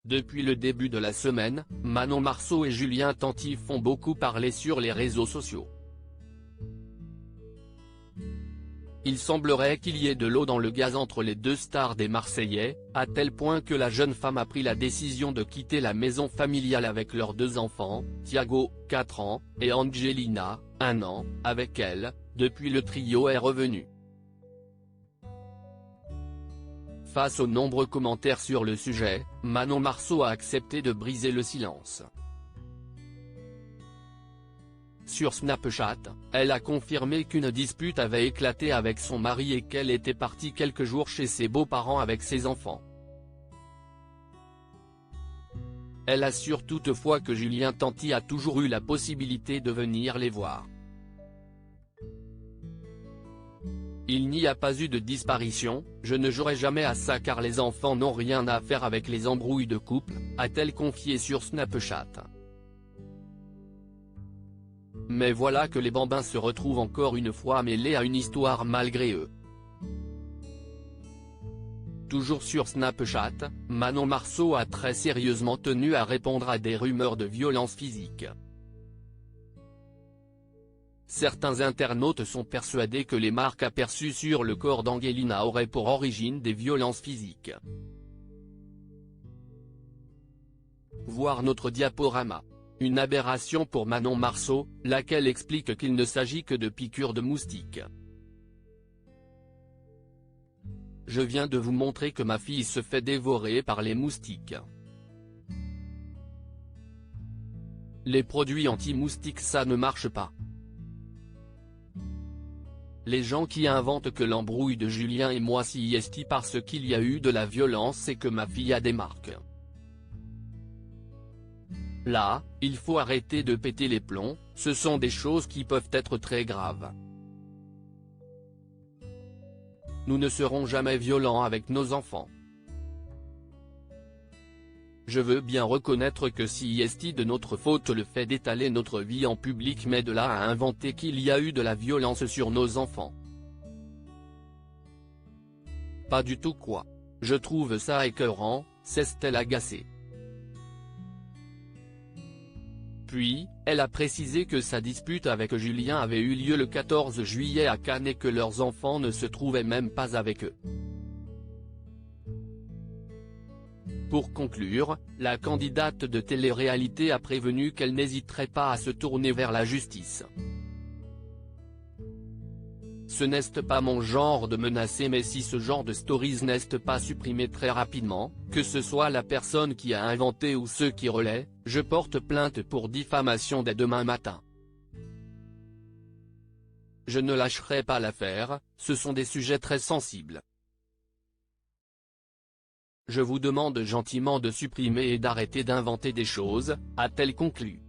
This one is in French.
Depuis le début de la semaine, Manon Marceau et Julien Tanti font beaucoup parler sur les réseaux sociaux. Il semblerait qu'il y ait de l'eau dans le gaz entre les deux stars des Marseillais, à tel point que la jeune femme a pris la décision de quitter la maison familiale avec leurs deux enfants, Thiago, 4 ans, et Angelina, 1 an, avec elle, depuis le trio est revenu. Face aux nombreux commentaires sur le sujet, Manon Marceau a accepté de briser le silence. Sur Snapchat, elle a confirmé qu'une dispute avait éclaté avec son mari et qu'elle était partie quelques jours chez ses beaux-parents avec ses enfants. Elle assure toutefois que Julien Tanti a toujours eu la possibilité de venir les voir. Il n'y a pas eu de disparition, je ne jouerai jamais à ça car les enfants n'ont rien à faire avec les embrouilles de couple, a-t-elle confié sur Snapchat. Mais voilà que les bambins se retrouvent encore une fois mêlés à une histoire malgré eux. Toujours sur Snapchat, Manon Marceau a très sérieusement tenu à répondre à des rumeurs de violence physique. Certains internautes sont persuadés que les marques aperçues sur le corps d'Angelina auraient pour origine des violences physiques. Voir notre diaporama. Une aberration pour Manon Marceau, laquelle explique qu'il ne s'agit que de piqûres de moustiques. Je viens de vous montrer que ma fille se fait dévorer par les moustiques. Les produits anti-moustiques ça ne marche pas. Les gens qui inventent que l'embrouille de Julien et moi s'y est parce qu'il y a eu de la violence et que ma fille a des marques. Là, il faut arrêter de péter les plombs, ce sont des choses qui peuvent être très graves. Nous ne serons jamais violents avec nos enfants. Je veux bien reconnaître que si est de notre faute le fait d'étaler notre vie en public, mais de là à inventer qu'il y a eu de la violence sur nos enfants. Pas du tout quoi. Je trouve ça écœurant, s'est-elle agacée. Puis, elle a précisé que sa dispute avec Julien avait eu lieu le 14 juillet à Cannes et que leurs enfants ne se trouvaient même pas avec eux. Pour conclure, la candidate de télé-réalité a prévenu qu'elle n'hésiterait pas à se tourner vers la justice. Ce n'est pas mon genre de menacer, mais si ce genre de stories n'est pas supprimé très rapidement, que ce soit la personne qui a inventé ou ceux qui relaient, je porte plainte pour diffamation dès demain matin. Je ne lâcherai pas l'affaire, ce sont des sujets très sensibles. Je vous demande gentiment de supprimer et d'arrêter d'inventer des choses, a-t-elle conclu.